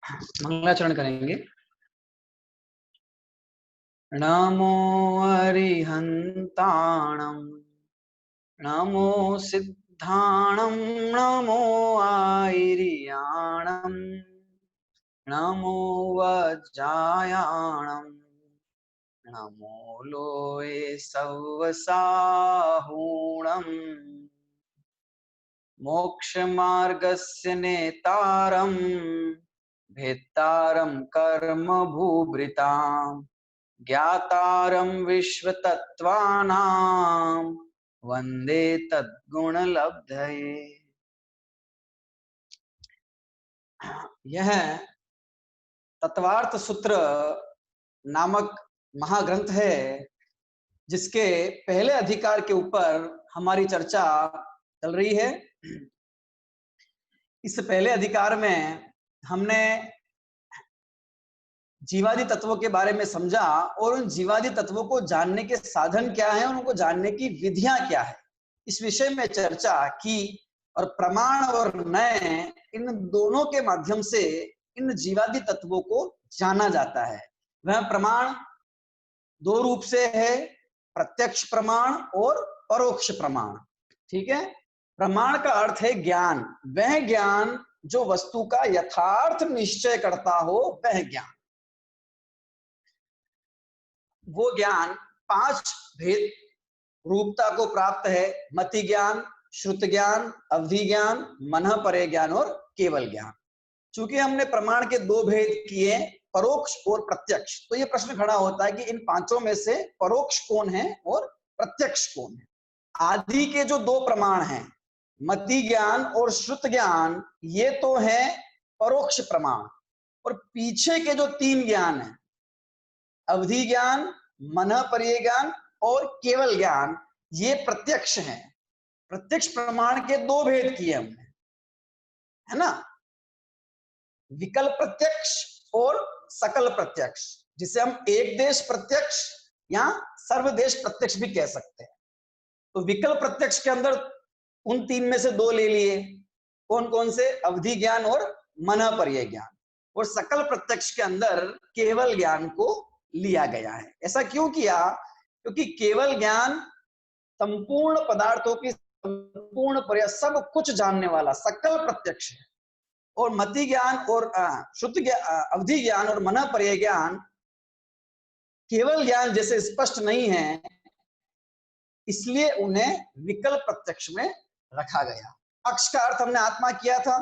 मंगलाचरण करेंगे। नमो अरिहंताणं नमो सिद्धाणं नमो आयर्याणं नमो वज्रायाणं नमो लोये सवसाहूणम् मोक्षमार्गस्य नेतारं भेत्तारं कर्म भूभृताम् ज्ञातारं विश्वतत्त्वानां वंदे तद्गुणलब्धये। यह तत्वार्थ सूत्र नामक महाग्रंथ है, जिसके पहले अधिकार के ऊपर हमारी चर्चा चल रही है। इस पहले अधिकार में हमने जीवादि तत्वों के बारे में समझा और उन जीवादि तत्वों को जानने के साधन क्या हैं और उनको जानने की विधियां क्या है, इस विषय में चर्चा की। और प्रमाण और नय, इन दोनों के माध्यम से इन जीवादि तत्वों को जाना जाता है। वह प्रमाण दो रूप से है, प्रत्यक्ष प्रमाण और परोक्ष प्रमाण। ठीक है। प्रमाण का अर्थ है ज्ञान, वह ज्ञान जो वस्तु का यथार्थ निश्चय करता हो, वह ज्ञान। वो ज्ञान पांच भेद रूपता को प्राप्त है: मति ज्ञान, श्रुत ज्ञान, अवधि ज्ञान, मनः परे ज्ञान और केवल ज्ञान। चूंकि हमने प्रमाण के दो भेद किए, परोक्ष और प्रत्यक्ष, तो ये प्रश्न खड़ा होता है कि इन पांचों में से परोक्ष कौन है और प्रत्यक्ष कौन है। आदि के जो दो प्रमाण हैं, मति ज्ञान और श्रुत ज्ञान, ये तो है परोक्ष प्रमाण। और पीछे के जो तीन ज्ञान है, अवधि ज्ञान, मनः पर्य ज्ञान और केवल ज्ञान, ये प्रत्यक्ष हैं। प्रत्यक्ष प्रमाण के दो भेद किए हमने, है ना, विकल्प प्रत्यक्ष और सकल प्रत्यक्ष, जिसे हम एक देश प्रत्यक्ष या सर्वदेश प्रत्यक्ष भी कह सकते हैं। तो विकल्प प्रत्यक्ष के अंदर उन तीन में से दो ले लिए, कौन कौन से? अवधि ज्ञान और मनः पर्य ज्ञान। और सकल प्रत्यक्ष के अंदर केवल ज्ञान को लिया गया है। ऐसा क्यों किया? क्योंकि केवल ज्ञान संपूर्ण पदार्थों की संपूर्ण पर्य सब कुछ जानने वाला सकल प्रत्यक्ष है। और मति ज्ञान और शुद्ध अवधि ज्ञान और मनः पर्य ज्ञान केवल ज्ञान जैसे स्पष्ट नहीं है, इसलिए उन्हें विकल्प प्रत्यक्ष में रखा गया। अक्ष का अर्थ हमने आत्मा किया था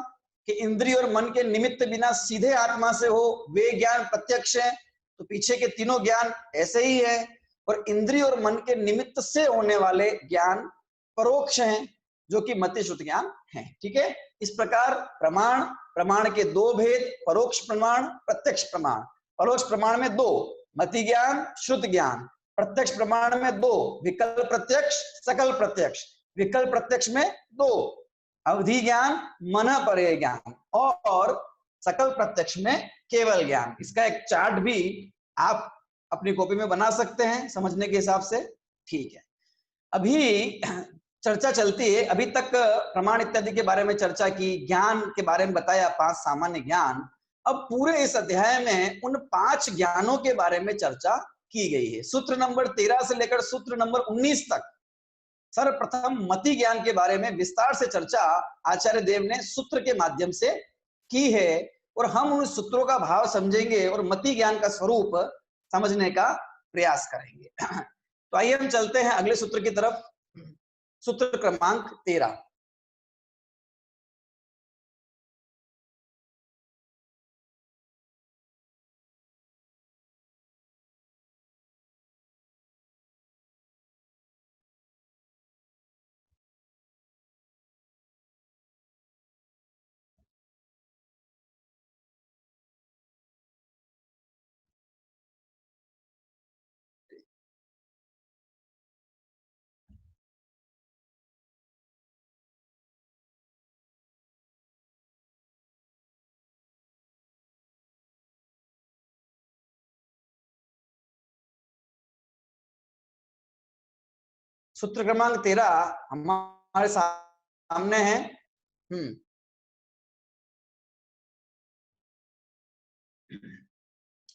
कि इंद्रिय और मन के निमित्त बिना सीधे आत्मा से हो, वे ज्ञान प्रत्यक्ष है। तो पीछे के तीनों ज्ञान ऐसे ही है। और इंद्रिय और मन के निमित्त से होने वाले ज्ञान परोक्ष हैं, जो कि मति श्रुत ज्ञान है। ठीक है। इस प्रकार प्रमाण के दो भेद, परोक्ष प्रमाण, प्रत्यक्ष प्रमाण। परोक्ष प्रमाण में दो, मति ज्ञान, श्रुत ज्ञान। प्रत्यक्ष प्रमाण में दो, विकल्प प्रत्यक्ष, सकल प्रत्यक्ष। विकल्प प्रत्यक्ष में दो, अवधि ज्ञान, मनः पर्य ज्ञान, और सकल प्रत्यक्ष में केवल ज्ञान। इसका एक चार्ट भी आप अपनी कॉपी में बना सकते हैं समझने के हिसाब से। ठीक है। अभी चर्चा चलती है। अभी तक प्रमाण इत्यादि के बारे में चर्चा की, ज्ञान के बारे में बताया, पांच सामान्य ज्ञान। अब पूरे इस अध्याय में उन पांच ज्ञानों के बारे में चर्चा की गई है। सूत्र नंबर 13 से लेकर सूत्र नंबर 19 तक सर्वप्रथम मति ज्ञान के बारे में विस्तार से चर्चा आचार्य देव ने सूत्र के माध्यम से की है। और हम उन सूत्रों का भाव समझेंगे और मति ज्ञान का स्वरूप समझने का प्रयास करेंगे। तो आइए हम चलते हैं अगले सूत्र की तरफ। सूत्र क्रमांक 13। सूत्र क्रमांक 13 हमारे सामने है।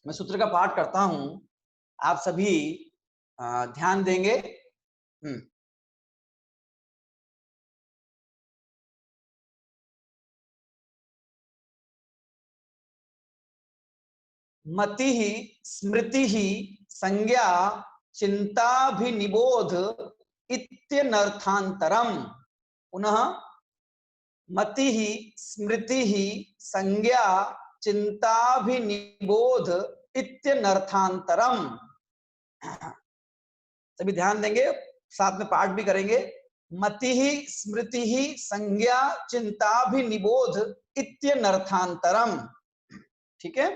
मैं सूत्र का पाठ करता हूं, आप सभी ध्यान देंगे। मति ही स्मृति ही संज्ञा चिंताभिनिबोध इत्यनर्थांतरम। पुनः मति ही स्मृति ही संज्ञा चिंताभिनिबोध इत्यनर्थांतरम। सभी ध्यान देंगे, साथ में पाठ भी करेंगे। मति ही स्मृति ही संज्ञा चिंताभिनिबोध इत्यनर्थांतरम। ठीक है,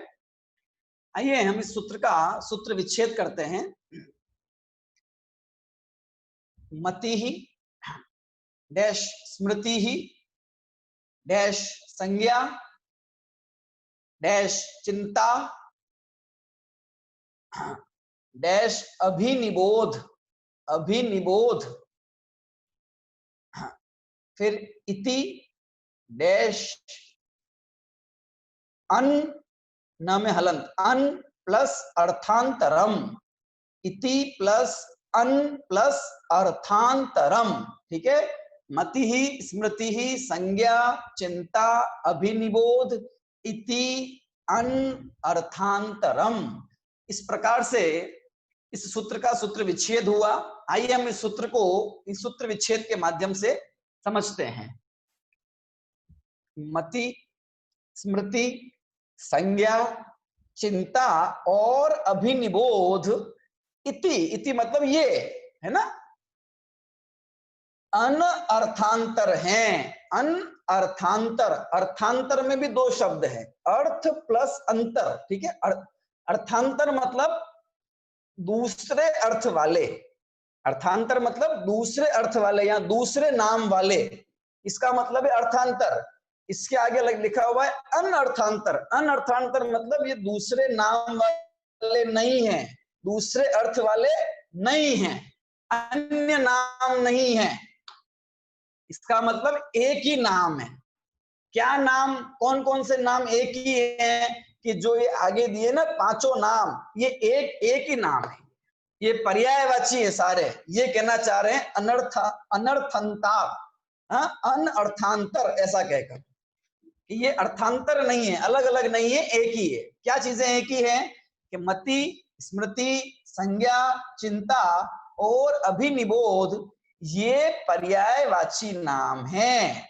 आइए हम इस सूत्र का सूत्र विच्छेद करते हैं। मति ही डैश स्मृति ही डैश संज्ञा डैश चिंता डैश अभिनिबोध अभिनिबोध, फिर इति डैश अन न में हलंत अन प्लस अर्थांतरम, इति प्लस अन प्लस अर्थांतरम। ठीक है, मति ही स्मृति ही संज्ञा चिंता अभिनिबोध इति अन अर्थांतरम। इस प्रकार से इस सूत्र का सूत्र विच्छेद हुआ। आइए हम इस सूत्र को इस सूत्र विच्छेद के माध्यम से समझते हैं। मति स्मृति संज्ञा चिंता और अभिनिबोध इति, इति मतलब ये है ना, अन अर्थांतर हैं। अन अर्थांतर, अर्थांतर में भी दो शब्द हैं, अर्थ प्लस अंतर। ठीक है, अर्थांतर मतलब दूसरे अर्थ वाले, अर्थांतर मतलब दूसरे अर्थ वाले या दूसरे नाम वाले, इसका मतलब है अर्थांतर। इसके आगे लिखा हुआ है अनर्थांतर। अनर्थांतर मतलब ये दूसरे नाम वाले नहीं है, दूसरे अर्थ वाले नहीं है, अन्य नाम नहीं है, इसका मतलब एक ही नाम है। क्या नाम, कौन कौन से नाम एक ही है कि जो ये आगे दिए ना पांचों नाम, ये एक ही नाम है, ये पर्यायवाची है सारे। ये कहना चाह रहे हैं अनर्थंता, अनर्थांतर, ऐसा कहकर कि ये अर्थांतर नहीं है, अलग अलग नहीं है, एक ही है। क्या चीजें एक ही है कि मति स्मृति संज्ञा चिंता और अभिनिबोध ये पर्यायवाची नाम है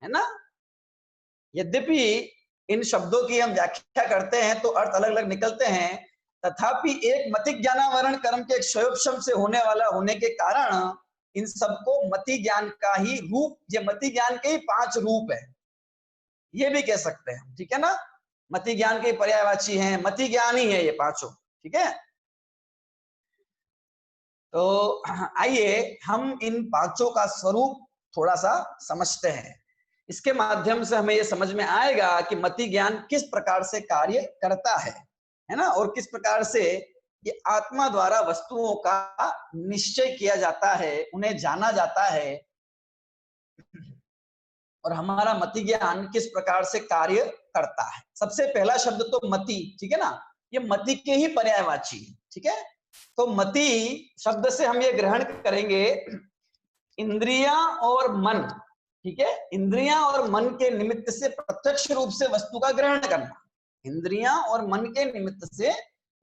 ना। यद्यपि इन शब्दों की हम व्याख्या करते हैं तो अर्थ अलग अलग निकलते हैं, तथापि एक मति ज्ञानावरण कर्म के एक क्षयोपशम से होने वाला होने के कारण इन सबको मति ज्ञान का ही रूप, ये मति ज्ञान के ही 5 रूप है, ये भी कह सकते हैं। ठीक है ना, मति ज्ञान के पर्यायवाची हैं, मति ज्ञान ही है ये पांचों। ठीक है, तो आइए हम इन पांचों का स्वरूप थोड़ा सा समझते हैं। इसके माध्यम से हमें यह समझ में आएगा कि मति ज्ञान किस प्रकार से कार्य करता है ना, और किस प्रकार से ये आत्मा द्वारा वस्तुओं का निश्चय किया जाता है, उन्हें जाना जाता है, और हमारा मति ज्ञान किस प्रकार से कार्य करता है। सबसे पहला शब्द तो मति, ठीक है ना, ये मति के ही पर्यायवाची है। ठीक है, तो मति शब्द से हम ये ग्रहण करेंगे इंद्रियां और मन। ठीक है, इंद्रियां और मन के निमित्त से प्रत्यक्ष रूप से वस्तु का ग्रहण करना, इंद्रियां और मन के निमित्त से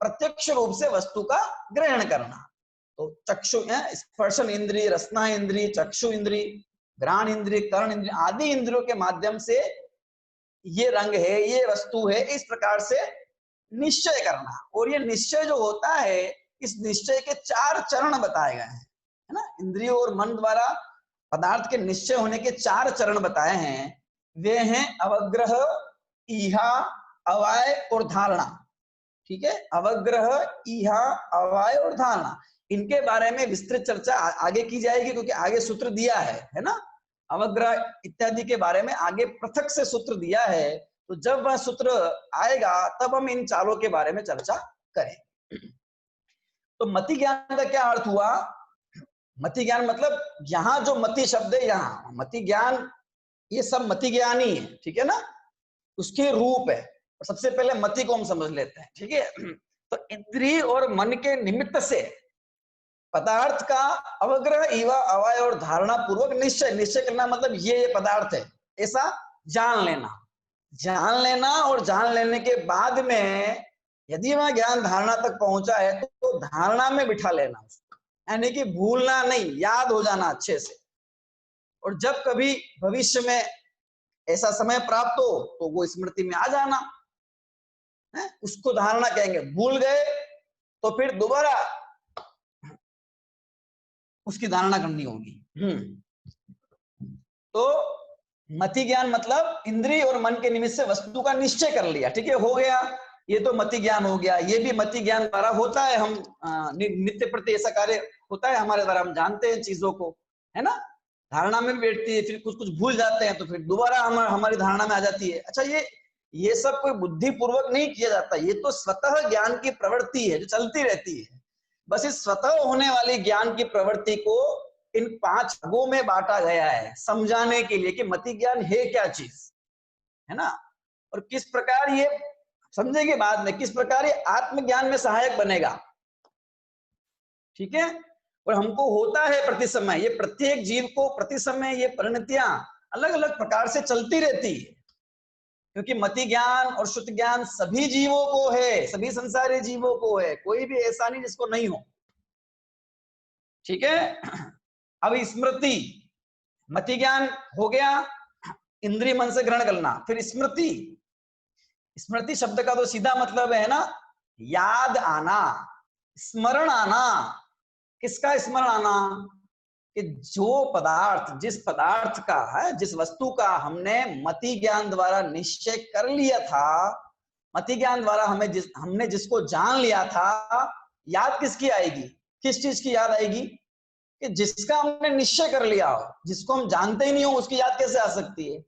प्रत्यक्ष रूप से वस्तु का ग्रहण करना। तो चक्षु स्पर्शन इंद्रिय, रसना इंद्रिय, चक्षु इंद्रिय, घ्राण इंद्रिय, कर्ण इंद्रिय आदि इंद्रियों के माध्यम से ये रंग है, ये वस्तु है, इस प्रकार से निश्चय करना। और ये निश्चय जो होता है, इस निश्चय के 4 चरण बताए गए हैं, है ना। इंद्रियों और मन द्वारा पदार्थ के निश्चय होने के 4 चरण बताए हैं। वे हैं अवग्रह, ईहा, अवाय और धारणा। ठीक है, अवग्रह, ईहा, अवाय और धारणा, इनके बारे में विस्तृत चर्चा आगे की जाएगी, क्योंकि आगे सूत्र दिया है ना। अवग्रह इत्यादि के बारे में आगे पृथक से सूत्र दिया है, तो जब वह सूत्र आएगा तब हम इन चारों के बारे में चर्चा करें। तो मति ज्ञान का क्या अर्थ हुआ? मति ज्ञान मतलब यहाँ जो मति शब्द है, यहाँ मति ज्ञान, ये सब मति ज्ञान ही है। ठीक है ना, उसके रूप है। सबसे पहले मति को हम समझ लेते हैं, ठीक है। तो इंद्रिय और मन के निमित्त से पदार्थ का अवग्रह इवा अवय और धारणा पूर्वक निश्चय, निश्चय करना मतलब ये पदार्थ है ऐसा जान लेना, जान लेना, और जान लेने के बाद में यदि वह ज्ञान धारणा तक पहुंचा है तो धारणा में बिठा लेना उसको, यानी कि भूलना नहीं, याद हो जाना अच्छे से। और जब कभी भविष्य में ऐसा समय प्राप्त हो तो वो स्मृति में आ जाना है, उसको धारणा कहेंगे। भूल गए तो फिर दोबारा उसकी धारणा करनी होगी। तो मति ज्ञान मतलब इंद्रिय और मन के निमित्त से वस्तु का निश्चय कर लिया, ठीक है, हो गया, ये तो मति ज्ञान हो गया। ये भी मति ज्ञान द्वारा होता है, हम नित्य प्रति ऐसा कार्य होता है हमारे द्वारा, हम जानते हैं चीजों को, है ना, धारणा में भी बैठती है, फिर कुछ कुछ भूल जाते हैं तो फिर दोबारा हमारी धारणा में आ जाती है। अच्छा, ये सब कोई बुद्धि पूर्वक नहीं किया जाता, ये तो स्वतः ज्ञान की प्रवृत्ति है जो चलती रहती है। बस इस स्वतः होने वाली ज्ञान की प्रवृत्ति को इन 5 भागों में बांटा गया है समझाने के लिए कि मति ज्ञान है क्या चीज, है ना, और किस प्रकार ये समझेंगे बाद में, किस प्रकार ये आत्मज्ञान में सहायक बनेगा, ठीक है। और हमको होता है प्रति समय, ये प्रत्येक जीव को प्रति समय ये परिणतियां अलग अलग प्रकार से चलती रहती है, क्योंकि मति ज्ञान और श्रुत ज्ञान सभी जीवों को है, सभी संसारी जीवों को है, कोई भी ऐसा नहीं जिसको नहीं हो, ठीक है। अब स्मृति, मति ज्ञान हो गया, इंद्रिय मन से ग्रहण करना, फिर स्मृति। स्मृति शब्द का तो सीधा मतलब है ना याद आना, स्मरण आना। किसका स्मरण आना? कि जो पदार्थ, जिस पदार्थ का है, जिस वस्तु का हमने मति ज्ञान द्वारा निश्चय कर लिया था, मति ज्ञान द्वारा हमने जिसको जान लिया था, याद किसकी आएगी, किस चीज की याद आएगी? कि जिसका हमने निश्चय कर लिया हो, जिसको हम जानते ही नहीं हो उसकी याद कैसे आ सकती है?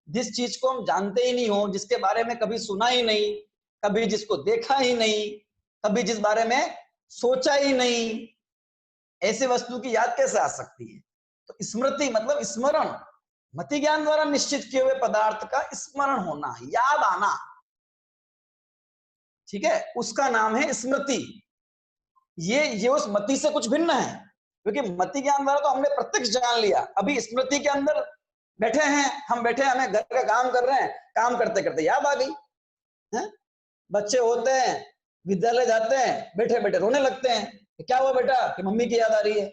जिस चीज को हम जानते ही नहीं हो, जिसके बारे में कभी सुना ही नहीं, कभी जिसको देखा ही नहीं, कभी जिस बारे में सोचा ही नहीं, ऐसे वस्तु की याद कैसे आ सकती है? तो स्मृति मतलब स्मरण, मति ज्ञान द्वारा निश्चित किए हुए पदार्थ का स्मरण होना, याद आना, ठीक है, उसका नाम है स्मृति। ये उस मति से कुछ भिन्न है, क्योंकि मति ज्ञान द्वारा तो हमने प्रत्यक्ष जान लिया, अभी स्मृति के अंदर बैठे हैं, हम बैठे हैं, हमें घर का काम कर रहे हैं, काम करते करते याद आ गई है? बच्चे होते हैं, विद्यालय जाते हैं, बैठे बैठे रोने लगते हैं, क्या हुआ बेटा? कि मम्मी की याद आ रही है।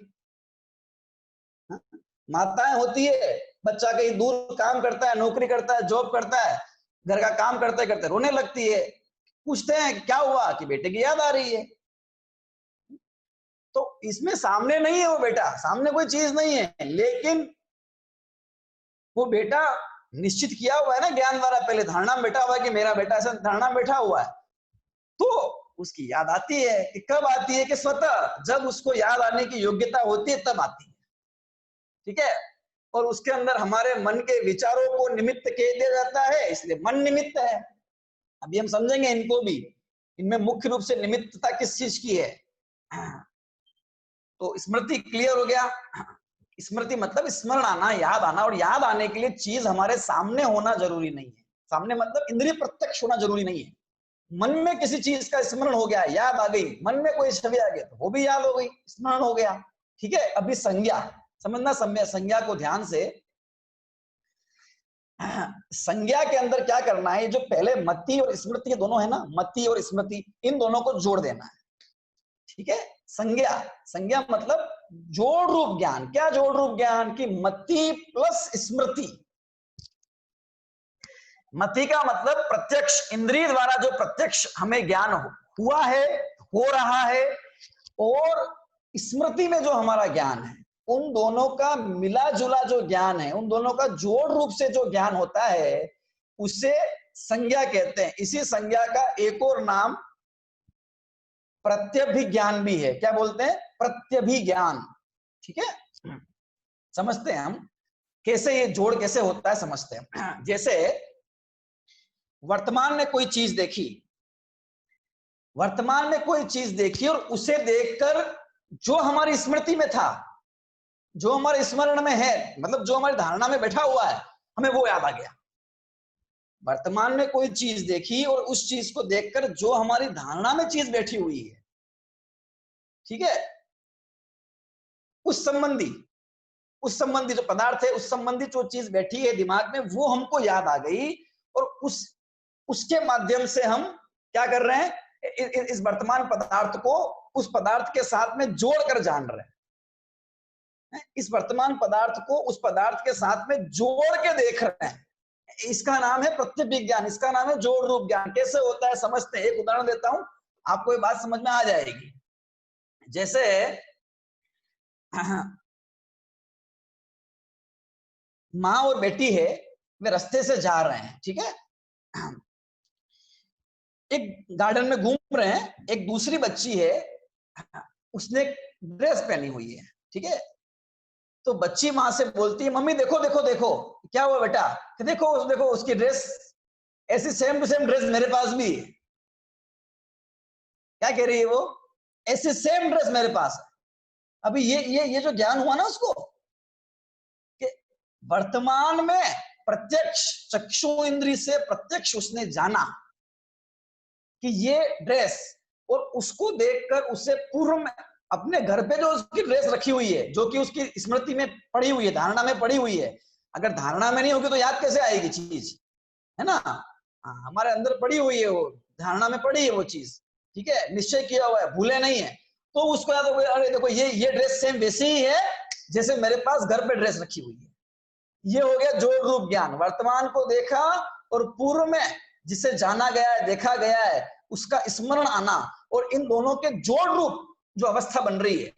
माताएं होती है, बच्चा कहीं दूर काम करता है, नौकरी करता है, जॉब करता है, घर का काम करते करते रोने लगती है, पूछते हैं क्या हुआ? कि बेटे की याद आ रही है। तो इसमें सामने नहीं है वो बेटा, सामने कोई चीज नहीं है, लेकिन वो बेटा निश्चित किया हुआ है ना ज्ञान द्वारा, पहले धारणा में बैठा हुआ है कि मेरा बेटा ऐसा धारणा में बैठा हुआ है, तो उसकी याद आती है। कि कब आती है? कि स्वतः जब उसको याद आने की योग्यता होती है तब आती है, ठीक है। और उसके अंदर हमारे मन के विचारों को निमित्त कह दिया जाता है, इसलिए मन निमित्त है। अभी हम समझेंगे इनको भी, इनमें मुख्य रूप से निमित्तता किस चीज की है। तो स्मृति क्लियर हो गया। स्मृति मतलब स्मरण आना, याद आना, और याद आने के लिए चीज हमारे सामने होना जरूरी नहीं है। सामने मतलब इंद्रिय प्रत्यक्ष होना जरूरी नहीं है। मन में किसी चीज का स्मरण हो गया, याद आ गई, मन में कोई छवि आ गया तो वो भी याद हो गई, स्मरण हो गया, ठीक है। अभी संज्ञा समझना, संज्ञा को ध्यान से। संज्ञा के अंदर क्या करना है? जो पहले मति और स्मृति के दोनों है ना, मति और स्मृति, इन दोनों को जोड़ देना है, ठीक है। संज्ञा, संज्ञा मतलब जोड़ रूप ज्ञान। क्या जोड़ रूप ज्ञान? की मति प्लस स्मृति। मति का मतलब प्रत्यक्ष, इंद्रिय द्वारा जो प्रत्यक्ष हमें ज्ञान हुआ है, हो रहा है, और स्मृति में जो हमारा ज्ञान है, उन दोनों का मिला जुला जो ज्ञान है, उन दोनों का जोड़ रूप से जो ज्ञान होता है, उसे संज्ञा कहते हैं। इसी संज्ञा का एक और नाम प्रत्यभिज्ञान भी है। क्या बोलते हैं? प्रत्यभिज्ञान, ठीक है। समझते हैं हम कैसे ये जोड़ कैसे होता है, समझते हैं। जैसे वर्तमान में कोई चीज देखी, वर्तमान में कोई चीज देखी और उसे देखकर जो हमारी स्मृति में था, जो हमारे स्मरण में है, मतलब जो हमारी धारणा में बैठा हुआ है, हमें वो याद आ गया। वर्तमान में कोई चीज देखी और उस चीज को देखकर जो हमारी धारणा में चीज बैठी हुई है, ठीक है, उस संबंधी जो पदार्थ है, उस संबंधी जो चीज बैठी है दिमाग में, वो हमको याद आ गई और उसके माध्यम से हम क्या कर रहे हैं, इस वर्तमान पदार्थ को उस पदार्थ के साथ में जोड़कर जान रहे हैं, इस वर्तमान पदार्थ को उस पदार्थ के साथ में जोड़ के देख रहे हैं। इसका नाम है प्रत्यभिज्ञान, इसका नाम है जोड़ रूप ज्ञान। कैसे होता है समझते हैं, एक उदाहरण देता हूं, आपको ये बात समझ में आ जाएगी। जैसे माँ और बेटी है, वे रास्ते से जा रहे हैं, ठीक है, एक गार्डन में घूम रहे हैं, एक दूसरी बच्ची है, उसने ड्रेस पहनी हुई है, ठीक है, तो बच्ची माँ से बोलती है, मम्मी देखो देखो देखो, क्या हुआ बेटा, देखो देखो उसकी ड्रेस ऐसी सेम टू सेम ड्रेस मेरे पास भी है। क्या कह रही है वो, ऐसी सेम ड्रेस मेरे पास है। अभी ये जो ज्ञान हुआ ना उसको, कि वर्तमान में प्रत्यक्ष चक्षु इंद्री से प्रत्यक्ष उसने जाना कि ये ड्रेस, और उसको देखकर उसे पूर्व में अपने घर पे जो उसकी ड्रेस रखी हुई है, जो कि उसकी स्मृति में पड़ी हुई है, धारणा में पड़ी हुई है, अगर धारणा में नहीं होगी तो याद कैसे आएगी चीज, है ना, हमारे अंदर पड़ी हुई है, वो धारणा में पड़ी है वो चीज, ठीक है, निश्चय किया हुआ है, भूले नहीं है, तो उसको याद होगा, अरे देखो ये ड्रेस सेम वैसी ही है जैसे मेरे पास घर पे ड्रेस रखी हुई है। ये हो गया जोड़ रूप ज्ञान, वर्तमान को देखा और पूर्व में जिसे जाना गया है, देखा गया है, उसका स्मरण आना, और इन दोनों के जोड़ रूप जो अवस्था बन रही है,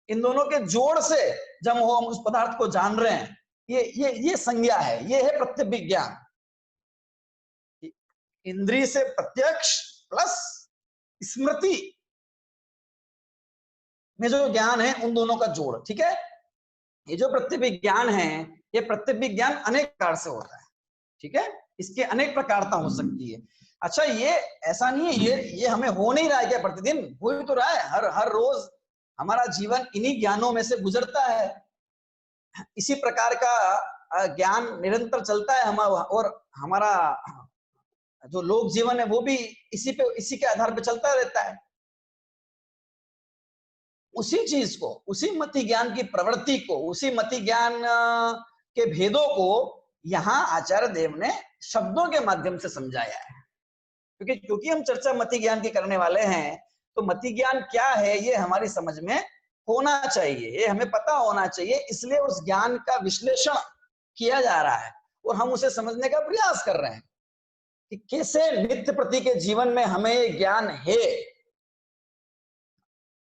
इन दोनों के जोड़ से जब हम उस पदार्थ को जान रहे हैं, ये संज्ञा है, ये है प्रत्यभिज्ञान। इंद्रिय से प्रत्यक्ष प्लस स्मृति में जो ज्ञान है, उन दोनों का जोड़, ठीक है। ये जो प्रत्यभिज्ञान है, ये प्रत्यभिज्ञान अनेक प्रकार से होता है, ठीक है, इसके अनेक प्रकारता हो सकती है। अच्छा, ये ऐसा नहीं है, ये हमें हो नहीं रहा है क्या, प्रतिदिन हो ही तो रहा है, हर रोज हमारा जीवन इन्हीं ज्ञानों में से गुजरता है, इसी प्रकार का ज्ञान निरंतर चलता है हमारा, और हमारा जो लोक जीवन है वो भी इसी के आधार पर चलता रहता है। उसी चीज को, उसी मति ज्ञान की प्रवृत्ति को, उसी मति ज्ञान के भेदों को यहाँ आचार्य देव ने शब्दों के माध्यम से समझाया है, क्योंकि हम चर्चा मति ज्ञान की करने वाले हैं, तो मति ज्ञान क्या है ये हमारी समझ में होना चाहिए, ये हमें पता होना चाहिए, इसलिए उस ज्ञान का विश्लेषण किया जा रहा है और हम उसे समझने का प्रयास कर रहे हैं कि कैसे नित्य प्रति के जीवन में हमें ज्ञान है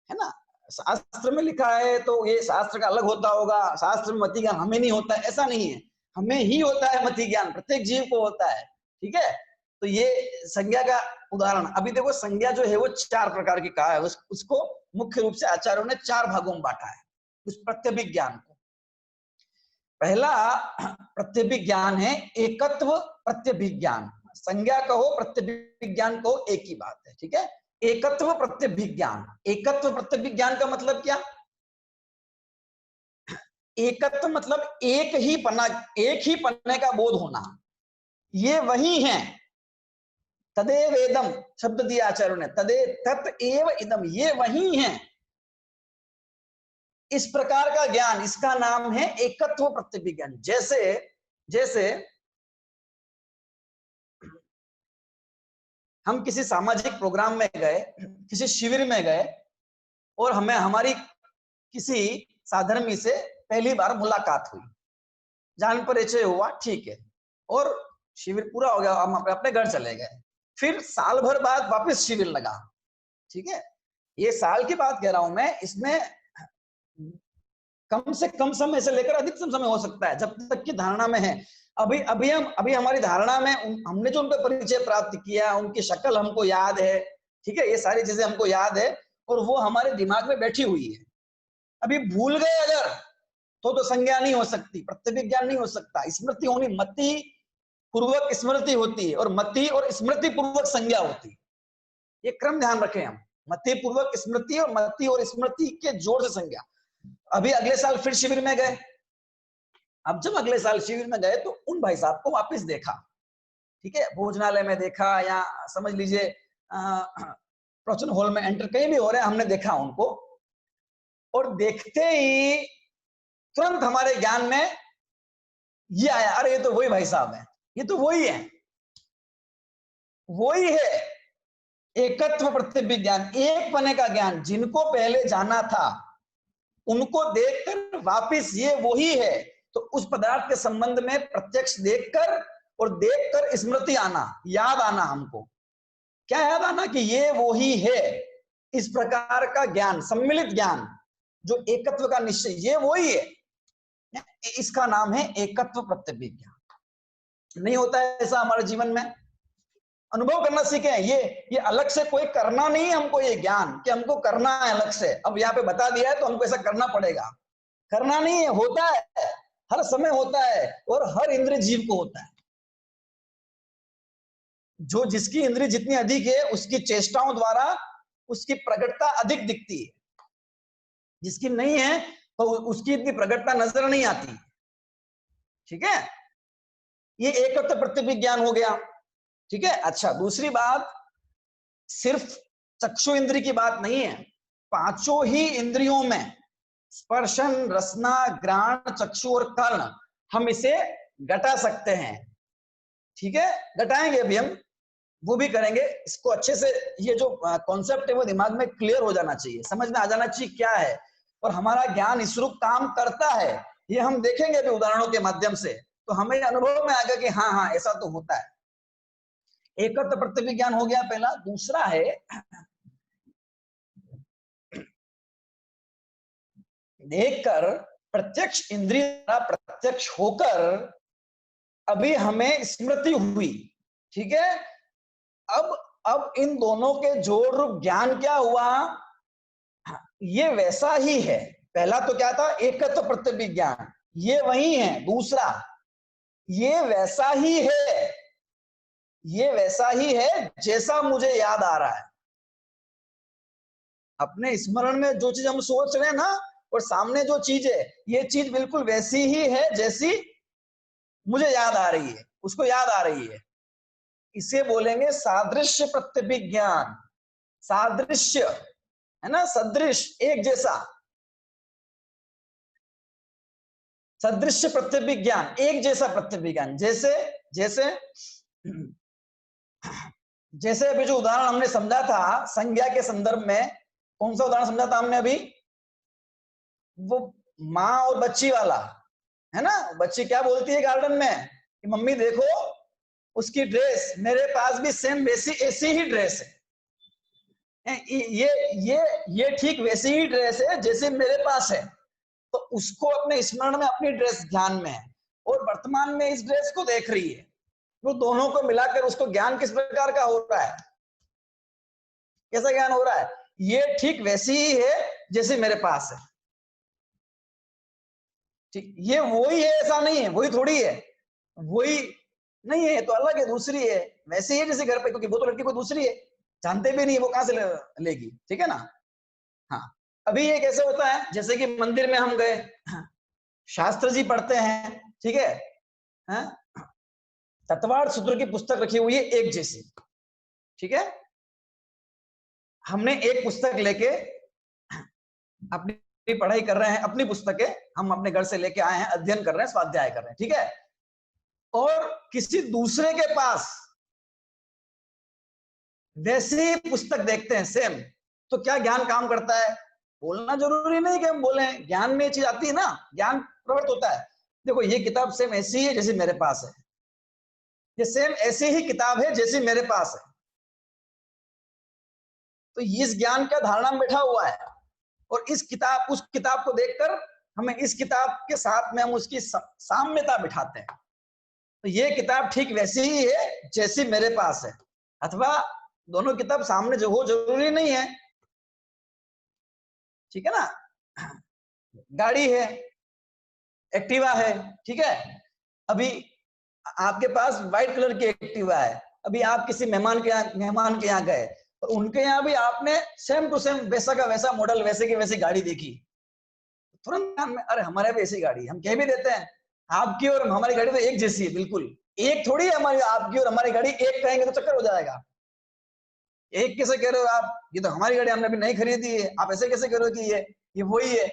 ना। शास्त्र में लिखा है तो ये शास्त्र का अलग होता होगा, शास्त्र में मति ज्ञान हमें नहीं होता है, ऐसा नहीं है, हमें ही होता है मति ज्ञान, प्रत्येक जीव को होता है, ठीक है। तो ये संज्ञा का उदाहरण, अभी देखो संज्ञा जो है वो 4 प्रकार की कहा है, उसको मुख्य रूप से आचार्यों ने 4 भागों में बांटा है उस प्रत्यभिज्ञान को। पहला प्रत्यभिज्ञान है एकत्व प्रत्यभिज्ञान, संज्ञा कहो प्रत्यभिज्ञान कहो एक ही बात है, ठीक है। एकत्व प्रत्यभिज्ञान, एकत्व प्रत्यभिज्ञान का मतलब क्या, एकत्व मतलब एक ही पन्ने का बोध होना, ये वही है, तदेव इदम शब्द दिया आचार्यों ने, तत् एव इदम, ये वही है, इस प्रकार का ज्ञान, इसका नाम है एकत्व प्रत्यभिज्ञान। जैसे हम किसी सामाजिक प्रोग्राम में गए, किसी शिविर में गए, और हमें हमारी किसी साधर्मी से पहली बार मुलाकात हुई, जान परिचय हुआ, ठीक है, और शिविर पूरा हो गया, हम अपने घर चले गए, फिर साल भर बाद वापस शिविर लगा, ठीक है, ये साल की बात कह रहा हूं मैं, इसमें कम से कम समय से लेकर अधिकतम समय हो सकता है, जब तक की धारणा में है। अभी हमारी धारणा में हमने जो उनका परिचय प्राप्त किया, उनकी शक्ल हमको याद है, ठीक है, ये सारी चीजें हमको याद है और वो हमारे दिमाग में बैठी हुई है। अभी भूल गए अगर तो संज्ञा नहीं हो सकती, प्रत्यभिज्ञान नहीं हो सकता, स्मृति होनी, मति पूर्वक स्मृति होती है और मति और स्मृति पूर्वक संज्ञा होती है, ये क्रम ध्यान रखें हम, मति पूर्वक स्मृति और मति और स्मृति के जोड़ से संज्ञा। अभी अगले साल फिर शिविर में गए, अब जब अगले साल शिविर में गए तो उन भाई साहब को वापस देखा, ठीक है, भोजनालय में देखा या समझ लीजिए प्रवचन हॉल में एंटर कहीं भी हो रहे हैं, हमने देखा उनको, और देखते ही तुरंत हमारे ज्ञान में ये आया, अरे ये तो वही भाई साहब है, ये तो वही है, वही है एकत्व प्रत्यभिज्ञान, एक पने का ज्ञान। जिनको पहले जाना था उनको देखकर वापिस ये वही है, तो उस पदार्थ के संबंध में प्रत्यक्ष देखकर और देखकर स्मृति आना, याद आना, हमको क्या याद आना कि ये वही है। इस प्रकार का ज्ञान, सम्मिलित ज्ञान, जो एकत्व का निश्चय, ये वही है, इसका नाम है एकत्व प्रत्यभिज्ञान। नहीं होता है ऐसा हमारे जीवन में, अनुभव करना सीखे हैं। ये अलग से कोई करना नहीं है हमको, ये ज्ञान कि हमको करना है अलग से, अब यहाँ पे बता दिया है तो हमको ऐसा करना पड़ेगा, करना नहीं है, होता है, हर समय होता है, और हर इंद्रिय जीव को होता है। जो जिसकी इंद्रिय जितनी अधिक है उसकी चेष्टाओं द्वारा उसकी प्रकटता अधिक दिखती है, जिसकी नहीं है तो उसकी इतनी प्रकटता नजर नहीं आती। ठीक है, ये एकत्व प्रत्यभिज्ञान हो गया। ठीक है, अच्छा, दूसरी बात, सिर्फ चक्षु इंद्रिय की बात नहीं है, पांचों ही इंद्रियों में स्पर्शन, रसना, घ्राण, चक्षु और कर्ण, हम इसे घटा सकते हैं। ठीक है, घटाएंगे अभी हम, वो भी करेंगे। इसको अच्छे से, ये जो कॉन्सेप्ट है वो दिमाग में क्लियर हो जाना चाहिए, समझ में आ जाना चाहिए क्या है, और हमारा ज्ञान इस रूप काम करता है, ये हम देखेंगे अभी उदाहरणों के माध्यम से, तो हमें अनुभव में आएगा कि हाँ हाँ ऐसा तो होता है। एकत्व प्रत्यभिज्ञान हो गया पहला। दूसरा है देखकर, प्रत्यक्ष इंद्रिय द्वारा प्रत्यक्ष होकर अभी हमें स्मृति हुई। ठीक है, अब इन दोनों के जोड़ रूप ज्ञान क्या हुआ, ये वैसा ही है। पहला तो क्या था, एकत्व प्रत्यभिज्ञान, ये वही है। दूसरा, ये वैसा ही है, ये वैसा ही है जैसा मुझे याद आ रहा है। अपने स्मरण में जो चीज हम सोच रहे हैं ना, और सामने जो चीज है, ये चीज बिल्कुल वैसी ही है जैसी मुझे याद आ रही है, उसको याद आ रही है। इसे बोलेंगे सादृश्य प्रत्यभिज्ञान। सादृश्य है ना, सदृश, एक जैसा, सदृश्य प्रत्यभिज्ञान, एक जैसा प्रत्यभिज्ञान। जैसे जैसे जैसे अभी जो उदाहरण हमने समझा था संज्ञा के संदर्भ में, कौन सा उदाहरण समझा था हमने अभी, वो माँ और बच्ची वाला है ना। बच्ची क्या बोलती है गार्डन में कि मम्मी देखो उसकी ड्रेस, मेरे पास भी सेम वैसी ऐसी ही ड्रेस है, ये ठीक वैसी ही ड्रेस है जैसे मेरे पास है। तो उसको अपने स्मरण में अपनी ड्रेस ध्यान में है, और वर्तमान में इस ड्रेस को देख रही है। वो दोनों को मिलाकर उसको ज्ञान किस प्रकार का हो रहा है, कैसा ज्ञान हो रहा है, ये ठीक वैसी ही है जैसे मेरे पास है। ठीक, ये वही है ऐसा नहीं है, वही थोड़ी है, वही नहीं है तो अलग है, दूसरी है। वैसे ही है जैसे घर पे, क्योंकि वो तो लड़की को दूसरी है, जानते भी नहीं है वो कहां से लेगी। ठीक है ना। हाँ, अभी ये कैसे होता है, जैसे कि मंदिर में हम गए, शास्त्र जी पढ़ते हैं, ठीक है, तत्वार्थ सूत्र की पुस्तक रखी हुई है एक जैसी। ठीक है, हमने एक पुस्तक लेके अपनी पढ़ाई कर रहे हैं, अपनी पुस्तकें हम अपने घर से लेके आए हैं, अध्ययन कर रहे हैं, स्वाध्याय कर रहे हैं। ठीक है, और किसी दूसरे के पास वैसे ही पुस्तक देखते हैं सेम, तो क्या ज्ञान काम करता है। बोलना जरूरी नहीं कि हम बोले, ज्ञान में ये चीज आती है ना, ज्ञान प्रवृत्त होता है। देखो ये किताब सेम ऐसी है जैसी मेरे पास है, ये सेम ऐसी ही किताब है जैसी मेरे पास है, तो इस ज्ञान का धारणा में बैठा हुआ है, और इस किताब, उस किताब को देखकर हमें इस किताब के साथ में हम उसकी साम्यता बिठाते हैं। तो ये किताब ठीक वैसी ही है जैसी मेरे पास है, अथवा दोनों किताब सामने जो हो जरूरी नहीं है। ठीक है ना, गाड़ी है, एक्टिवा है, ठीक है, अभी आपके पास व्हाइट कलर की एक्टिवा है, अभी आप किसी मेहमान के यहाँ गए, तो उनके यहाँ भी आपने सेम टू सेम वैसा का वैसा मॉडल, वैसे की वैसी गाड़ी देखी, तुरंत अरे हमारे भी ऐसी गाड़ी, हम कह भी देते हैं आपकी और हमारी गाड़ी तो एक जैसी है बिल्कुल, एक थोड़ी है हमारी, आपकी और हमारी गाड़ी, एक कहेंगे तो चक्कर हो जाएगा। एक कैसे कह रहे हो आप, ये तो हमारी गाड़ी, हमने अभी नहीं खरीदी है, आप ऐसे कैसे कह रहे हो कि ये वही है?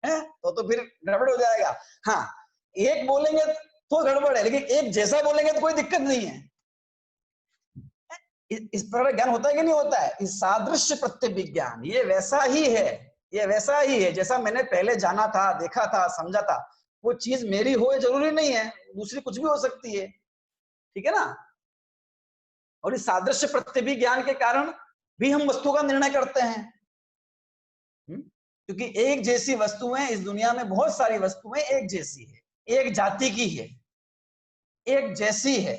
तो फिर गड़बड़ हो जाएगा। हाँ, एक बोलेंगे तो गड़बड़ है, लेकिन एक जैसा बोलेंगे तो कोई दिक्कत नहीं है। इस प्रकार ज्ञान होता है कि नहीं होता है? इस सादृश्य प्रत्यय विज्ञान, ये वैसा ही है, ये वैसा ही है जैसा मैंने पहले जाना था, देखा था, समझा था। वो चीज मेरी हो जरूरी नहीं है, दूसरी कुछ भी हो सकती है, ठीक है ना? और इस सादृश्य प्रत्यय विज्ञान के कारण भी हम वस्तु का निर्णय करते हैं। क्योंकि एक जैसी वस्तुएं इस दुनिया में, बहुत सारी वस्तुएं एक जैसी है, एक जाति की है, एक जैसी है,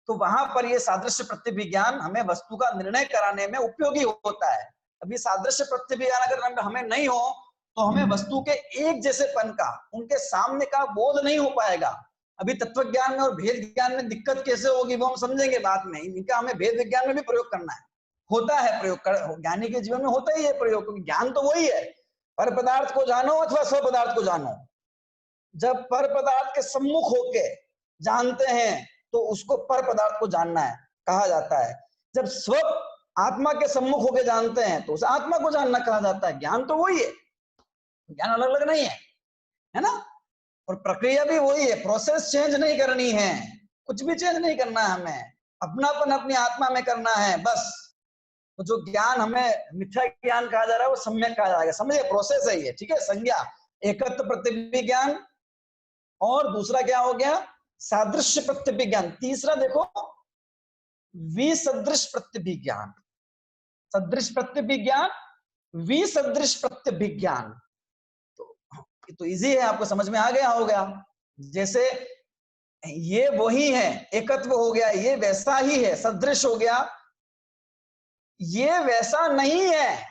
तो वहां पर ये सादृश्य प्रत्यय विज्ञान हमें वस्तु का निर्णय कराने में उपयोगी होता है। अभी सादृश्य प्रत्यय विज्ञान अगर हमें नहीं हो तो हमें वस्तु के एक जैसेपन का, उनके सामने का बोध नहीं हो पाएगा। अभी तत्व ज्ञान में और भेद ज्ञान में दिक्कत कैसे होगी वो हम समझेंगे बाद में। इनका हमें भेद विज्ञान में भी प्रयोग करना है, होता है प्रयोग, ज्ञानी के जीवन में होता ही है प्रयोग, क्योंकि ज्ञान तो वही है, पर पदार्थ को जानो अथवा स्व पदार्थ को जानो। जब पर पदार्थ के सम्मुख होके जानते हैं तो उसको पर पदार्थ को जानना है कहा जाता है। जब स्व आत्मा के सम्मुख होके जानते हैं तो उस आत्मा को जानना कहा जाता है। ज्ञान तो वही है, ज्ञान अलग अलग नहीं है ना? और प्रक्रिया भी वही है, प्रोसेस चेंज नहीं करनी है, कुछ भी चेंज नहीं करना है हमें, अपनापन अपनी आत्मा में करना है बस। तो जो ज्ञान हमें मिथ्या ज्ञान कहा जा रहा है वो सम्यक कहा जाएगा, समझिए प्रोसेस है ये, ठीक है? संज्ञा एकत्व प्रत्यय ज्ञान, और दूसरा क्या हो गया? सादृश्य प्रत्यय ज्ञान। तीसरा देखो विसदृश प्रत्यय ज्ञान, सदृश प्रत्यय ज्ञान, विसदृश प्रत्यय ज्ञान। तो इजी है, आपको समझ में आ गया होगा। जैसे ये वही है, एकत्व हो गया, ये वैसा ही है, सदृश हो गया, ये वैसा नहीं है,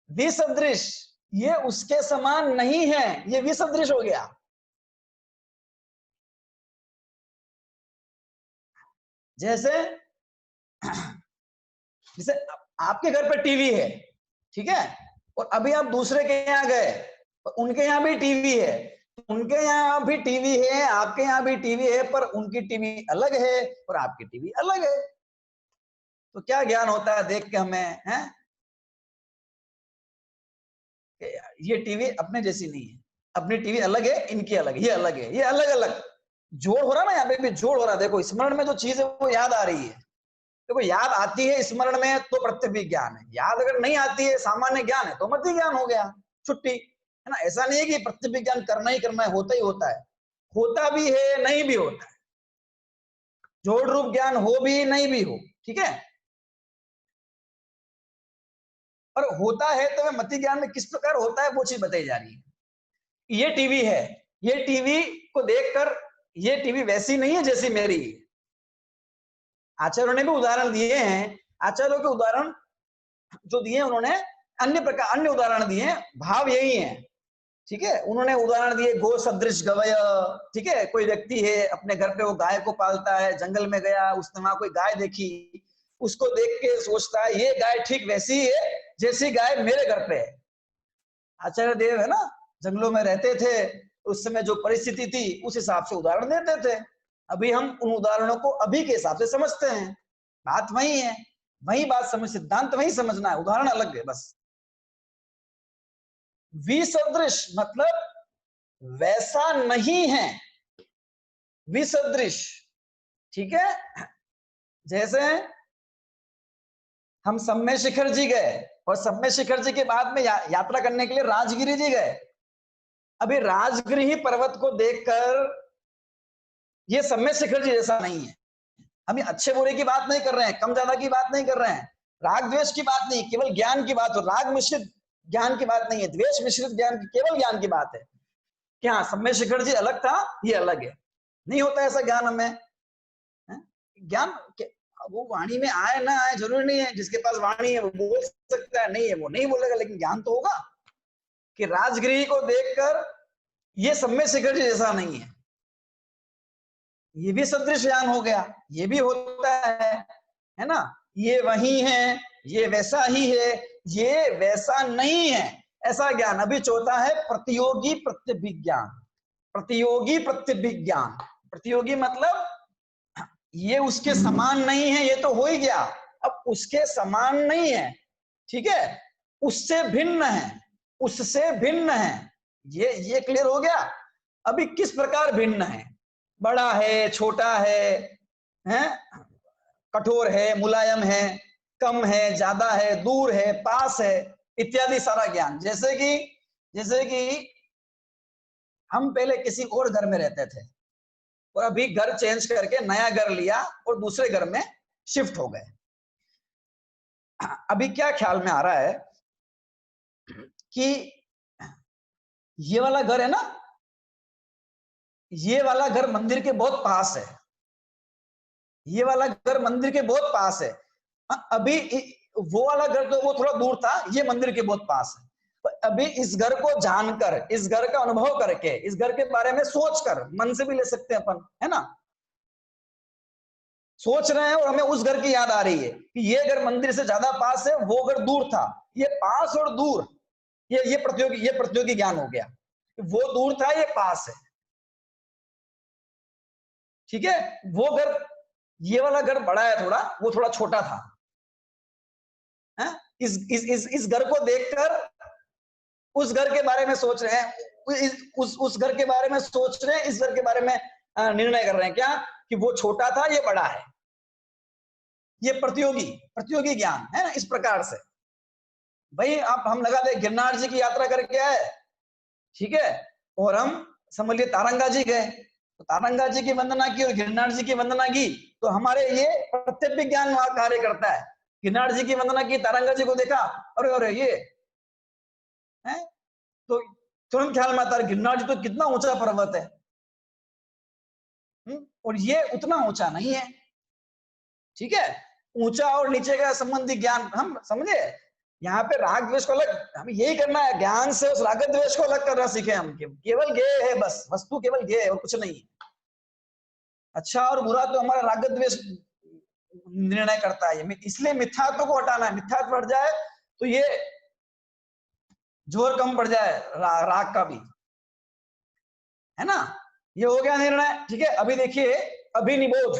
विसदृश, ये उसके समान नहीं है, ये विसदृश हो गया। जैसे जैसे आपके घर पर टीवी है, ठीक है, और अभी आप दूसरे के यहाँ गए, उनके यहाँ भी टीवी है, उनके यहाँ भी टीवी है, आपके यहाँ भी टीवी है, पर उनकी टीवी अलग है और आपकी टीवी अलग है। तो क्या ज्ञान होता है देख के हमें, हैं? ये टीवी अपने जैसी नहीं है, अपनी टीवी अलग है, इनकी अलग है, ये अलग है, ये अलग अलग जोड़ हो रहा ना, यहाँ पे भी जोड़ हो रहा। देखो स्मरण में जो चीज है वो याद आ रही है, देखो याद आती है स्मरण में तो प्रत्यक्ष ज्ञान है, याद अगर नहीं आती है, सामान्य ज्ञान है तो मति ज्ञान हो गया, छुट्टी, है ना? ऐसा नहीं है कि प्रत्यक्ष ज्ञान करना ही करना है, होता ही होता है, होता भी है नहीं भी होता है, जोड़ रूप ज्ञान हो भी नहीं भी हो, ठीक है? और होता है तो मति ज्ञान में किस प्रकार होता है वो चीज बताई जा रही है। ये टीवी है, ये टीवी को देखकर ये टीवी वैसी नहीं है जैसी मेरी। आचार्यों ने भी उदाहरण दिए हैं, आचार्यों के उदाहरण जो दिए उन्होंने अन्य प्रकार, अन्य उदाहरण दिए, भाव यही है, ठीक है? उन्होंने उदाहरण दिए गो सदृश गवय, ठीक है? कोई व्यक्ति है अपने घर पे वो गाय को पालता है, जंगल में गया, उसने वहां कोई गाय देखी, उसको देख के सोचता है ये गाय ठीक वैसी है जैसी गाय मेरे घर पे है। आचार्य देव है ना, जंगलों में रहते थे, उस समय जो परिस्थिति थी उस हिसाब से उदाहरण देते थे। अभी हम उन उदाहरणों को अभी के हिसाब से समझते हैं, बात वही है, वही बात समझ, सिद्धांत वही समझना है, उदाहरण अलग है बस। विसदृश मतलब वैसा नहीं है, विसदृश, ठीक है? जैसे हम सम्य शिखर जी गए और सम्य शिखर जी के बाद में यात्रा करने के लिए राजगिरी जी गए। अभी राजगिरी पर्वत को देखकर ये सम्य शिखर जी जैसा नहीं है। हम अच्छे बुरे की बात नहीं कर रहे हैं, कम ज्यादा की बात नहीं कर रहे हैं, राग द्वेष की बात नहीं, केवल ज्ञान की बात हो, राग मिश्रित ज्ञान की बात नहीं है, द्वेष मिश्रित ज्ञान की, केवल ज्ञान की बात है। क्या सम्य शिखर जी अलग था, ये अलग है, नहीं होता ऐसा ज्ञान हमें। ज्ञान वो वाणी में आए ना आए जरूरी नहीं है, जिसके पास वाणी है वो बोल सकता है, नहीं है वो नहीं बोलेगा, लेकिन ज्ञान तो होगा कि राजगिरी को देखकर ये सम्य शिखर जी जैसा नहीं है, ये भी सदृश ज्ञान हो गया, ये भी होता है ना? ये वही है, ये वैसा ही है, ये वैसा नहीं है, ऐसा ज्ञान। अभी चौथा है प्रतियोगी प्रत्यभिज्ञान, प्रतियोगी प्रत्यभिज्ञान, प्रतियोगी मतलब ये उसके समान नहीं है, ये तो हो ही गया। अब उसके समान नहीं है, ठीक है, उससे भिन्न है, उससे भिन्न है, ये क्लियर हो गया। अभी किस प्रकार भिन्न है, बड़ा है, छोटा है, कठोर है, मुलायम है, कम है, ज्यादा है, दूर है, पास है, इत्यादि सारा ज्ञान। जैसे कि हम पहले किसी और घर में रहते थे और अभी घर चेंज करके नया घर लिया और दूसरे घर में शिफ्ट हो गए। अभी क्या ख्याल में आ रहा है कि ये वाला घर है ना, ये वाला घर मंदिर के बहुत पास है, ये वाला घर मंदिर के बहुत पास है। अभी वो वाला घर तो वो थोड़ा दूर था, ये मंदिर के बहुत पास है। अभी इस घर को जानकर, इस घर का अनुभव करके, इस घर के बारे में सोचकर, मन से भी ले सकते हैं अपन, है ना, सोच रहे हैं और हमें उस घर की याद आ रही है कि ये घर मंदिर से ज्यादा पास है, वो घर दूर था। ये पास और दूर, ये प्रतियोगी ज्ञान हो गया। वो दूर था, ये पास है, ठीक है। वो घर, ये वाला घर बड़ा है थोड़ा, वो थोड़ा छोटा था, है? इस घर को देखकर उस घर के बारे में सोच रहे हैं, उस घर के बारे में सोच रहे हैं, इस घर के बारे में निर्णय कर रहे हैं क्या कि वो छोटा था, ये बड़ा है। ये प्रतियोगी ज्ञान है ना। इस प्रकार से भाई आप हम लगा दे गिरनार जी की यात्रा करके आए, ठीक है, और हम समझ लिए तारंगा जी गए, तो तारंगा जी की वंदना की और गिरनार जी की वंदना की, तो हमारे ये प्रत्यक्ष ज्ञान वहां कार्य करता है। गिरनार जी की वंदना की, तारंगा जी को देखा, अरे ये है, तो तुरंत ख्याल में आता है गिरनार जी तो कितना ऊंचा पर्वत है, और ये उतना ऊंचा नहीं है, ठीक है। ऊंचा और नीचे का संबंधी ज्ञान हम समझे। यहाँ पे राग द्वेष को अलग, हमें यही करना है, ज्ञान से उस राग द्वेष को अलग करना सीखे हम। केवल ज्ञेय है, बस वस्तु केवल ज्ञेय है और कुछ नहीं। अच्छा और बुरा तो हमारा राग द्वेष निर्णय करता है, इसलिए मिथ्यात्व को हटाना है। मिथ्यात्व बढ़ जाए तो ये जोर कम पड़ जाए राग का भी, है ना। ये हो गया निर्णय, ठीक है। अभी देखिए अभिनिबोध,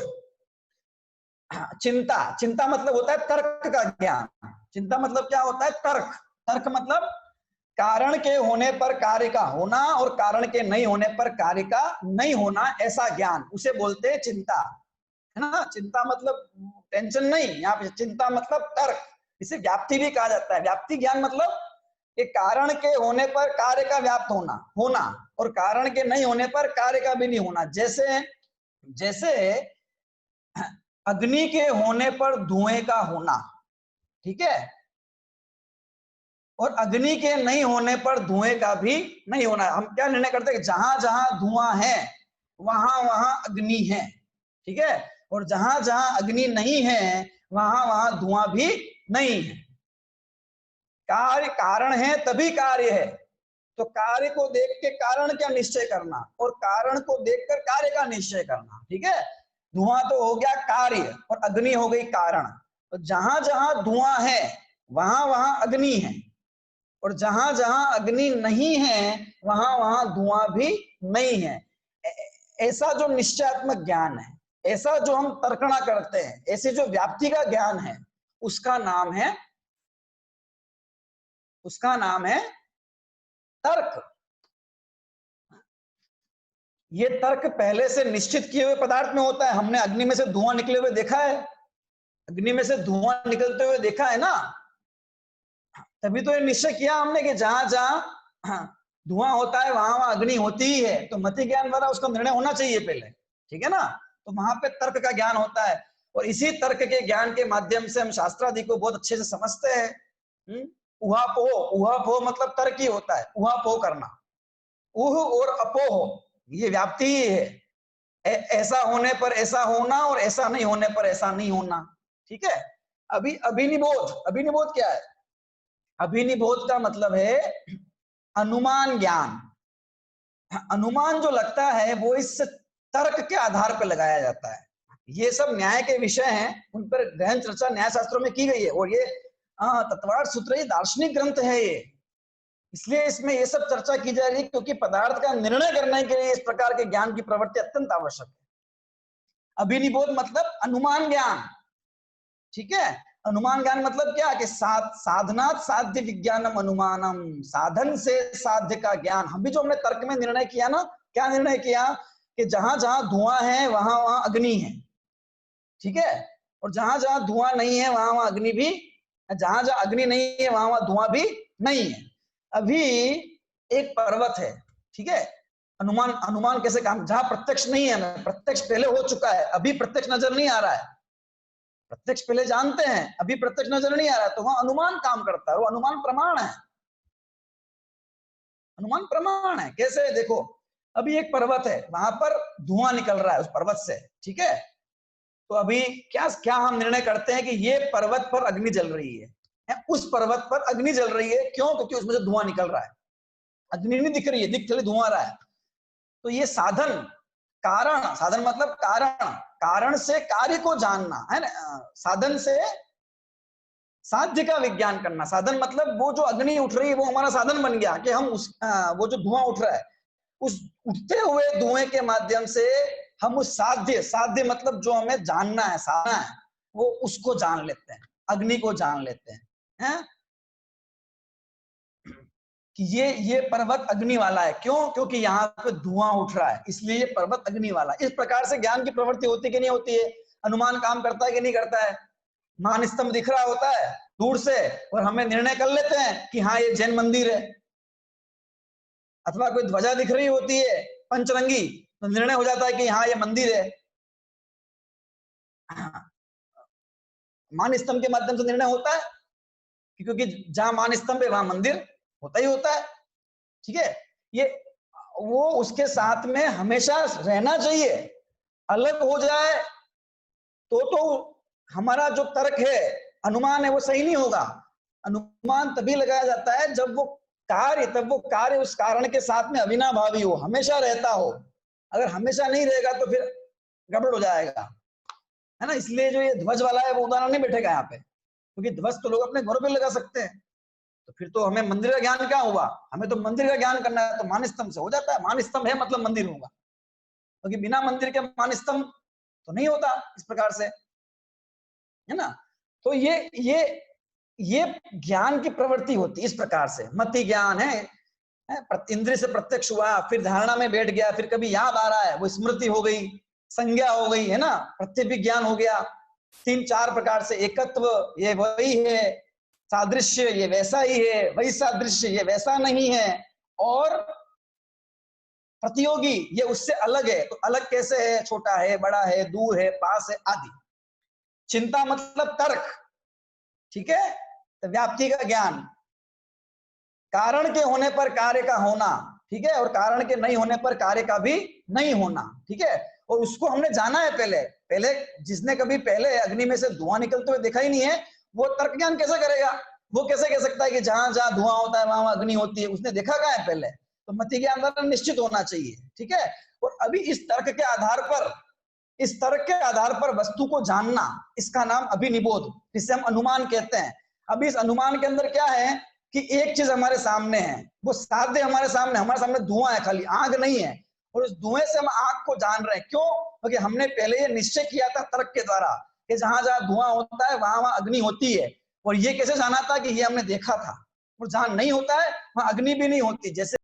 चिंता मतलब होता है तर्क का ज्ञान। चिंता मतलब क्या होता है, तर्क। तर्क मतलब कारण के होने पर कार्य का होना और कारण के नहीं होने पर कार्य का नहीं होना, ऐसा ज्ञान, उसे बोलते हैं चिंता, है ना। चिंता मतलब टेंशन नहीं, यहाँ पे चिंता मतलब तर्क। इसे व्याप्ति भी कहा जाता है। व्याप्ति ज्ञान मतलब कि कारण के होने पर कार्य का व्याप्त होना और कारण के नहीं होने पर कार्य का भी नहीं होना। जैसे अग्नि के होने पर धुएं का होना, ठीक है, और अग्नि के नहीं होने पर धुएं का भी नहीं होना। हम क्या निर्णय करते हैं कि जहां जहां धुआं है वहां वहां अग्नि है, ठीक है, और जहां जहां अग्नि नहीं है वहां वहां धुआं भी नहीं है। कार्य कारण है तभी कार्य है, तो कार्य को देख के कारण क्या निश्चय करना और कारण को देखकर कार्य का निश्चय करना, ठीक है। धुआं तो हो गया कार्य और अग्नि हो गई कारण। तो जहां जहां धुआं है वहां वहां अग्नि है, और जहां जहां अग्नि नहीं है वहां वहां धुआं भी नहीं है। ऐसा जो निश्चयात्मक ज्ञान है, ऐसा जो हम तर्कणा करते हैं, ऐसे जो व्याप्ति का ज्ञान है, उसका नाम है तर्क। ये तर्क पहले से निश्चित किए हुए पदार्थ में होता है। हमने अग्नि में से धुआं निकले हुए देखा है, अग्नि में से धुआं निकलते हुए देखा है ना, तभी तो ये निश्चय किया हमने कि जहां जहां धुआं होता है वहां वहां अग्नि होती ही है। तो मति ज्ञान द्वारा उसका निर्णय होना चाहिए पहले, ठीक है ना। तो वहां पे तर्क का ज्ञान होता है, और इसी तर्क के ज्ञान के माध्यम से हम शास्त्रादि को बहुत अच्छे से समझते हैं। उहापोह मतलब तर्क ही होता है, उहापोह करना। उह और अपोह ये व्याप्ति ही है। ऐसा होने पर ऐसा होना और ऐसा नहीं होने पर ऐसा नहीं होना, ठीक है। अभी अभिनिबोध क्या है? अभिनिबोध का मतलब है अनुमान ज्ञान। अनुमान जो लगता है वो इस तर्क के आधार पर लगाया जाता है। ये सब न्याय के विषय हैं, उन पर गहन चर्चा न्याय शास्त्रों में की गई है, और ये तत्वार्थ सूत्र ये दार्शनिक ग्रंथ है ये, इसलिए इसमें ये सब चर्चा की जा रही है, क्योंकि पदार्थ का निर्णय करने के लिए इस प्रकार के ज्ञान की प्रवृत्ति अत्यंत आवश्यक है। अभिनिबोध मतलब अनुमान ज्ञान, ठीक है। अनुमान ज्ञान मतलब क्या कि साधनात् साध्य विज्ञानम अनुमानम, साधन से साध्य का ज्ञान। हम भी जो हमने तर्क में निर्णय किया ना, क्या निर्णय किया कि जहां जहां धुआं है वहां वहां अग्नि है, ठीक है, और जहां जहां धुआं नहीं है वहां वहां अग्नि भी, जहां जहां अग्नि नहीं है वहां वहां धुआं भी नहीं है। अभी एक पर्वत है, ठीक है, अनुमान, अनुमान कैसे काम, जहां प्रत्यक्ष नहीं है, प्रत्यक्ष पहले हो चुका है, अभी प्रत्यक्ष नजर नहीं आ रहा है, प्रत्यक्ष पहले जानते हैं, अभी प्रत्यक्ष नजर नहीं आ रहा है, तो वहां अनुमान काम करता है, वो अनुमान प्रमाण है, अनुमान प्रमाण है। कैसे, देखो अभी एक पर्वत है, वहां पर धुआं निकल रहा है उस पर्वत से, ठीक है, तो अभी क्या क्या हम निर्णय करते हैं कि ये पर्वत पर अग्नि जल रही है, उस पर्वत पर अग्नि जल रही है, क्यों, क्योंकि उसमें से धुआं निकल रहा है, अग्नि नहीं दिख रही है, दिख चले धुआं रहा है। तो ये साधन, कारण, साधन मतलब कारण, कारण से कार्य को जानना है ना, साधन से साध्य का विज्ञान करना। साधन मतलब वो जो अग्नि उठ रही है वो हमारा साधन बन गया कि हम उस वो जो धुआं उठ रहा है, उस उठते हुए धुएं के माध्यम से हम उस साध्य, साध्य मतलब जो हमें जानना है, साधना है, वो उसको जान लेते हैं, अग्नि को जान लेते हैं, कि ये पर्वत अग्नि वाला है, क्यों, क्योंकि यहाँ पे धुआं उठ रहा है, इसलिए ये पर्वत अग्नि वाला। इस प्रकार से ज्ञान की प्रवृत्ति होती कि नहीं होती है, अनुमान काम करता है कि नहीं करता है। मान स्तंभ दिख रहा होता है दूर से और हमें निर्णय कर लेते हैं कि हाँ ये जैन मंदिर है, अथवा कोई ध्वजा दिख रही होती है पंचरंगी, तो निर्णय हो जाता है कि हाँ ये मंदिर है। मान स्तंभ के माध्यम से निर्णय होता है, क्योंकि जहां मान स्तंभ है वहां मंदिर होता ही होता है, ठीक है। ये वो उसके साथ में हमेशा रहना चाहिए, अलग हो जाए तो हमारा जो तर्क है, अनुमान है, वो सही नहीं होगा। अनुमान तभी लगाया जाता है जब वो कार्य, तब वो कार्य उस कारण के साथ में अविनाभावी हो, हमेशा रहता हो। अगर हमेशा नहीं रहेगा तो फिर गड़बड़ हो जाएगा, है ना। इसलिए जो ये ध्वज वाला है वो उदाहरण नहीं बैठेगा यहाँ पे, क्योंकि ध्वज तो लोग अपने घरों पे लगा सकते हैं, तो फिर तो हमें मंदिर का ज्ञान क्या हुआ, हमें तो मंदिर का ज्ञान करना है, तो मान स्तंभ से हो जाता है, मान स्तंभ है मतलब मंदिर होगा, क्योंकि बिना मंदिर के मान स्तंभ तो नहीं होता इस प्रकार से, है ना। तो ये ज्ञान की प्रवृत्ति होती है इस प्रकार से। मति ज्ञान है, इंद्रिय से प्रत्यक्ष हुआ, फिर धारणा में बैठ गया, फिर कभी याद आ रहा है, वो स्मृति हो गई, संज्ञा हो गई, है ना, प्रत्यभिज्ञान ज्ञान हो गया। 3-4 प्रकार से, एकत्व ये वही है, सादृश्य ये वैसा ही है, वही सादृश्य ये वैसा नहीं है, और प्रतियोगी ये उससे अलग है, तो अलग कैसे है, छोटा है, बड़ा है, दूर है, पास है, आदि। चिंता मतलब तर्क, ठीक है, तो व्याप्ति का ज्ञान, कारण के होने पर कार्य का होना, ठीक है, और कारण के नहीं होने पर कार्य का भी नहीं होना, ठीक है, और उसको हमने जाना है पहले। पहले जिसने कभी पहले अग्नि में से धुआं निकलते हुए देखा ही नहीं है, वो तर्क ज्ञान कैसे करेगा, वो कैसे कह सकता है कि जहां जहां धुआं होता है वहां अग्नि होती है, उसने देखा कहाँ है पहले। तो मति के अंदर निश्चित होना चाहिए, ठीक है। और अभी इस तर्क के आधार पर, इस तर्क के आधार पर वस्तु को जानना, इसका नाम अभिनिबोध, जिसे हम अनुमान कहते हैं। अभी इस अनुमान के अंदर क्या है कि एक चीज हमारे सामने है, वो साध्य हमारे सामने धुआं है, खाली आग नहीं है, और उस धुएं से हम आग को जान रहे हैं, क्यों, क्योंकि हमने पहले ये निश्चय किया था तर्क के द्वारा कि जहां जहां धुआं होता है वहां वहां अग्नि होती है। और ये कैसे जाना था कि ये हमने देखा था, और जहां नहीं होता है वहां अग्नि भी नहीं होती। जैसे